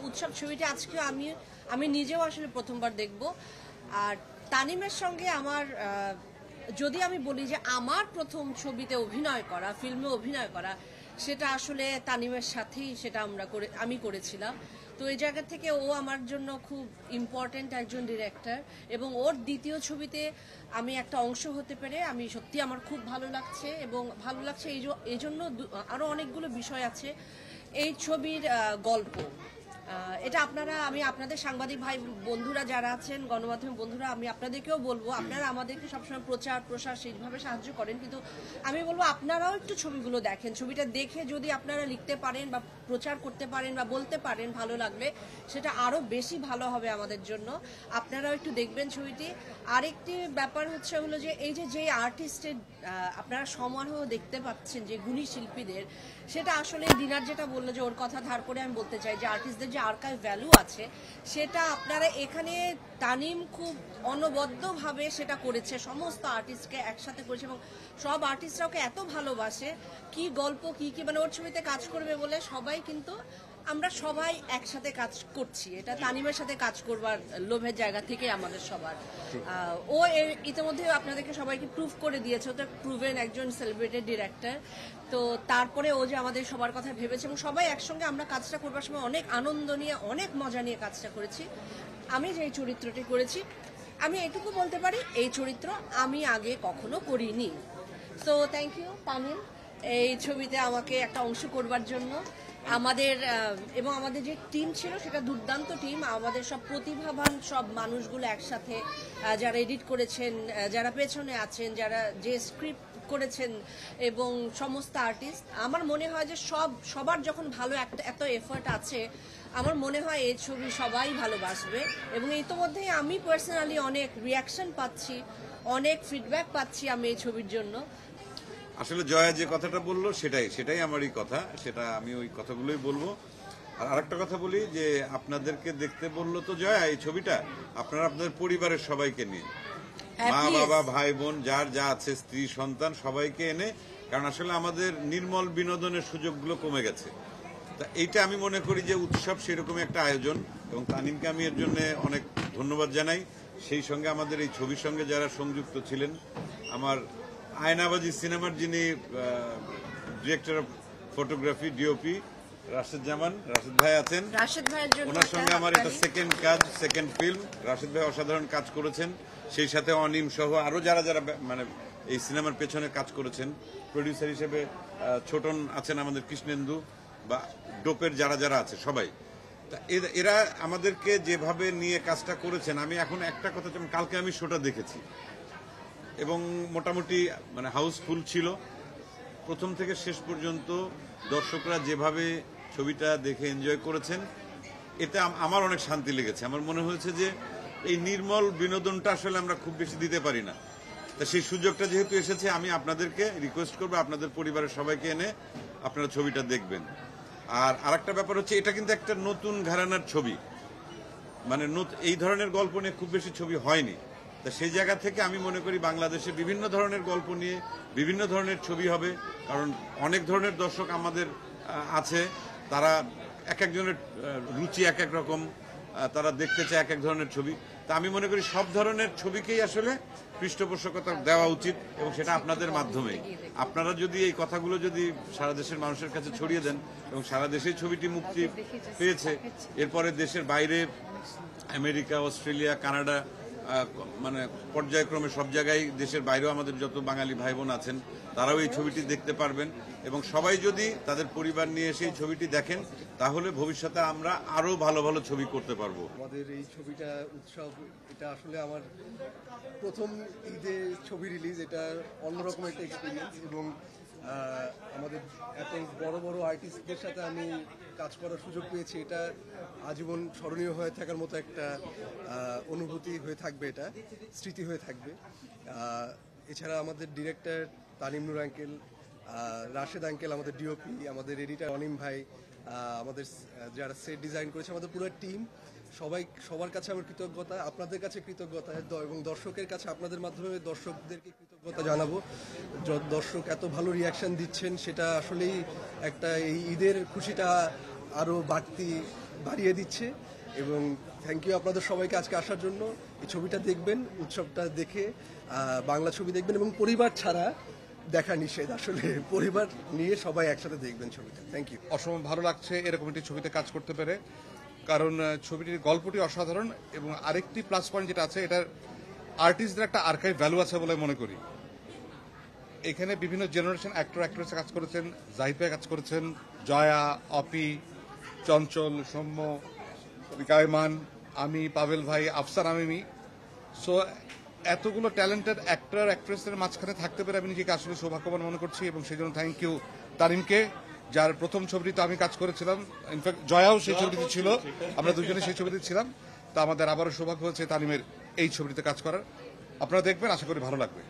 উৎসব ছবিটা আজকে আমি নিজেও আসলে প্রথমবার দেখব। আর তানিমের সঙ্গে আমার যদি আমি বলি যে আমার প্রথম ছবিতে অভিনয় করা, ফিল্মে অভিনয় করা, সেটা আসলে তানিমের সাথেই সেটা আমি করেছিলাম। তো এই জায়গা থেকে ও আমার জন্য খুব ইম্পর্টেন্ট একজন ডিরেক্টর, এবং ওর দ্বিতীয় ছবিতে আমি একটা অংশ হতে পেরে আমি সত্যি আমার খুব ভালো লাগছে। এবং ভালো লাগছে এই জন্য আরও অনেকগুলো বিষয় আছে। এই ছবির গল্প, এটা আমি আপনাদের সাংবাদিক ভাই বন্ধুরা যারা আছেন, গণমাধ্যম বন্ধুরা, আমি আপনাদেরকেও বলবো, আপনারা আমাদেরকে সবসময় প্রচার প্রসার সেইভাবে সাহায্য করেন, কিন্তু আমি বলবো আপনারাও একটু ছবিগুলো দেখেন। ছবিটা দেখে যদি আপনারা লিখতে পারেন বা প্রচার করতে পারেন বা বলতে পারেন ভালো লাগলে, সেটা আরও বেশি ভালো হবে আমাদের জন্য। আপনারাও একটু দেখবেন ছবিটি। আরেকটি ব্যাপার হলো যে এই যে আর্টিস্টের আপনারা সমারোহ দেখতে পাচ্ছেন, যে গুণী শিল্পীদের, সেটা আসলে দিনার যেটা বললো যে ওর কথা ধার করে আমি বলতে চাই যে আর্টিস্টদের যে আর্কাইভ ভ্যালু আছে, সেটা আপনারা এখানে তানিম খুব অনবদ্যভাবে সেটা করেছে, সমস্ত আর্টিস্টকে একসাথে করেছে, এবং সব আর্টিস্টরা ওকে এত ভালোবাসে। কি গল্প কি মানে ওর ছবিতে কাজ করবে বলে সবাই, কিন্তু আমরা সবাই একসাথে কাজ করছি, এটা তানিমের সাথে কাজ করবার লোভের জায়গা থেকে আমাদের সবার। ও ইতিমধ্যে আপনাদেরকে সবাইকে প্রুভ করে দিয়েছে, ওটা প্রুভেন একজন সেলিব্রেটেড ডিরেক্টর। তো তারপরে ও যে আমাদের সবার কথা ভেবেছে, এবং সবাই একসঙ্গে আমরা কাজটা করবার সময় অনেক আনন্দ নিয়ে, অনেক মজা নিয়ে কাজটা করেছি। আমি যে চরিত্রটি করেছি, আমি এটুকু বলতে পারি এই চরিত্র আমি আগে কখনো করিনি। সো থ্যাংক ইউ তানিম এই ছবিতে আমাকে একটা অংশ করবার জন্য। আমাদের যে টিম ছিল সেটা দুর্দান্ত টিম। আমাদের সব প্রতিভাবান সব মানুষগুলো একসাথে, যারা এডিট করেছেন, যারা পেছনে আছেন, যারা যে স্ক্রিপ্ট করেছেন, এবং সমস্ত আর্টিস্ট, আমার মনে হয় যে সবার যখন ভালো এত এফোর্ট আছে, আমার মনে হয় এই ছবি সবাই ভালোবাসবে। এবং ইতোমধ্যেই আমি পার্সোনালি অনেক রিয়াকশন পাচ্ছি, অনেক ফিডব্যাক পাচ্ছি আমি এই ছবির জন্য। আসলে জয়া যে কথাটা বললো সেটাই আমারই কথা, সেটা আমি ওই কথাগুলোই বলবো। আর আরেকটা কথা বলি যে আপনাদেরকে দেখতে বললো তো জয়া এই ছবিটা, আপনারা আপনাদের পরিবারের সবাইকে নিয়ে, মা বাবা ভাই বোন যার যা আছে, স্ত্রী সন্তান, সবাইকে এনে, কারণ আসলে আমাদের নির্মল বিনোদনের সুযোগগুলো কমে গেছে। তা এইটা আমি মনে করি যে উৎসব সেরকম একটা আয়োজন, এবং তানিমকে আমি এর জন্য অনেক ধন্যবাদ জানাই। সেই সঙ্গে আমাদের এই ছবির সঙ্গে যারা সংযুক্ত ছিলেন, আমার আয়নাবাজি সিনেমার যিনি director of photography, DOP Rashed ভাই আছেন, ওনার সঙ্গে আমার এটা সেকেন্ড ফিল্ম। রাশেদ ভাই অসাধারণ কাজ করেছেন, সেই সাথে অনিম সহ আরো যারা মানে এই সিনেমার পেছনে কাজ করেছেন। প্রডিউসার হিসেবে ছোটন আছেন, আমাদের কৃষ্ণেন্দু, বা ডোপের যারা আছে সবাই। তা এরা আমাদেরকে যেভাবে নিয়ে কাজটা করেছেন, আমি এখন একটা কথা, কালকে আমি শোটা দেখেছি এবং মোটামুটি মানে হাউসফুল ছিল প্রথম থেকে শেষ পর্যন্ত। দর্শকরা যেভাবে ছবিটা দেখে এনজয় করেছেন, এতে আমার অনেক শান্তি লেগেছে। আমার মনে হয়েছে যে এই নির্মল বিনোদনটা আসলে আমরা খুব বেশি দিতে পারি না। তা সেই সুযোগটা যেহেতু এসেছে, আমি আপনাদেরকে রিকোয়েস্ট করবো আপনাদের পরিবারের সবাইকে এনে আপনারা ছবিটা দেখবেন। আর আরেকটা ব্যাপার হচ্ছে, এটা কিন্তু একটা নতুন ঘরানার ছবি, মানে এই ধরনের গল্প নিয়ে খুব বেশি ছবি হয়নি। তা সেই জায়গা থেকে আমি মনে করি বাংলাদেশে বিভিন্ন ধরনের গল্প নিয়ে বিভিন্ন ধরনের ছবি হবে, কারণ অনেক ধরনের দর্শক আমাদের আছে, তারা এক একজনের রুচি এক এক রকম, তারা দেখতে চায় এক এক ধরনের ছবি। তা আমি মনে করি সব ধরনের ছবিকেই আসলে পৃষ্ঠপোষকতা দেওয়া উচিত, এবং সেটা আপনাদের মাধ্যমে। আপনারা যদি এই কথাগুলো যদি সারা দেশের মানুষের কাছে ছড়িয়ে দেন, এবং সারা দেশেই ছবিটি মুক্তি পেয়েছে, এরপরে দেশের বাইরে আমেরিকা, অস্ট্রেলিয়া, কানাডা, মানে পর্যায়ক্রমে সব জায়গায়, দেশের বাইরেও আমাদের যত বাঙালি ভাই বোন আছেন তারাও এই ছবিটি দেখতে পারবেন। এবং সবাই যদি তাদের পরিবার নিয়ে এসে এই ছবিটি দেখেন, তাহলে ভবিষ্যতে আমরা আরো ভালো ভালো ছবি করতে পারবো। আমাদের এই ছবিটা উৎসব, এটা আসলে আমার প্রথম ঈদে ছবি রিলিজ, এটা অন্যরকম একটা এক্সপিরিয়েন্স। এবং আমাদের এত বড় বড় আর্টিস্টদের সাথে আমি কাজ করার সুযোগ পেয়েছি, এটা আজীবন স্মরণীয় হয়ে থাকার মতো একটা অনুভূতি হয়ে থাকবে, এটা স্মৃতি হয়ে থাকবে। এছাড়া আমাদের ডিরেক্টর তানিম নূর আঙ্কেল, রাশেদ আঙ্কেল, আমাদের ডিওপি, আমাদের এডিটর অনিম ভাই, আমাদের যারা সেট ডিজাইন করেছে, আমাদের পুরো টিম, সবার কাছে আমার কৃতজ্ঞতা, আপনাদের কাছে কৃতজ্ঞতা, এবং দর্শকের কাছে আপনাদের মাধ্যমে দর্শকদেরকে কৃতজ্ঞতা জানাবো। দর্শক এত ভালো রিয়াকশন দিচ্ছেন, সেটা আসলেই একটা এই ঈদের খুশিটা আরো বাড়তি বাড়িয়ে দিচ্ছে। এবং থ্যাংক ইউ আপনাদের সবাইকে আজকে আসার জন্য। এই ছবিটা দেখবেন, উৎসবটা দেখে বাংলা ছবি দেখবেন, এবং পরিবার ছাড়া দেখা নিষেধ, আসলে পরিবার নিয়ে সবাই একসাথে দেখবেন ছবিটা। Thank you. অসম্ভব ভালো লাগছে এরকম একটি ছবিতে কাজ করতে পেরে, কারণ ছবিটির গল্পটি অসাধারণ এবং আরেকটি প্লাস পয়েন্ট যেটা আছে, এটার আর্টিস্টদের একটা আর্কাইভ ভ্যালু আছে বলে মনে করি। এখানে বিভিন্ন জেনারেশন অ্যাক্টর অ্যাক্ট্রেস কাজ করেছেন, জাহিদ ভাই কাজ করেছেন, জয়া, অপি, চঞ্চল, সৌম্য, কায়মান, আমি, পাভেল ভাই, আফসার আমিমি। সো এতগুলো ট্যালেন্টেড অ্যাক্টর অ্যাক্ট্রেসের মাঝখানে থাকতে পেরে আমি নিজেকে আসলে সৌভাগ্যবান মনে করছি, এবং সেই জন্য থ্যাংক ইউ তানিমকে, যার প্রথম ছবিটিতে আমি কাজ করেছিলাম। ইনফ্যাক্ট জয়াও সেই ছবিটিতে ছিল, আমরা দুজনে সেই ছবিতে ছিলাম। তা আমাদের আবারও সৌভাগ্য হচ্ছে তানিমের এই ছবিটিতে কাজ করার। আপনারা দেখবেন, আশা করি ভালো লাগবে।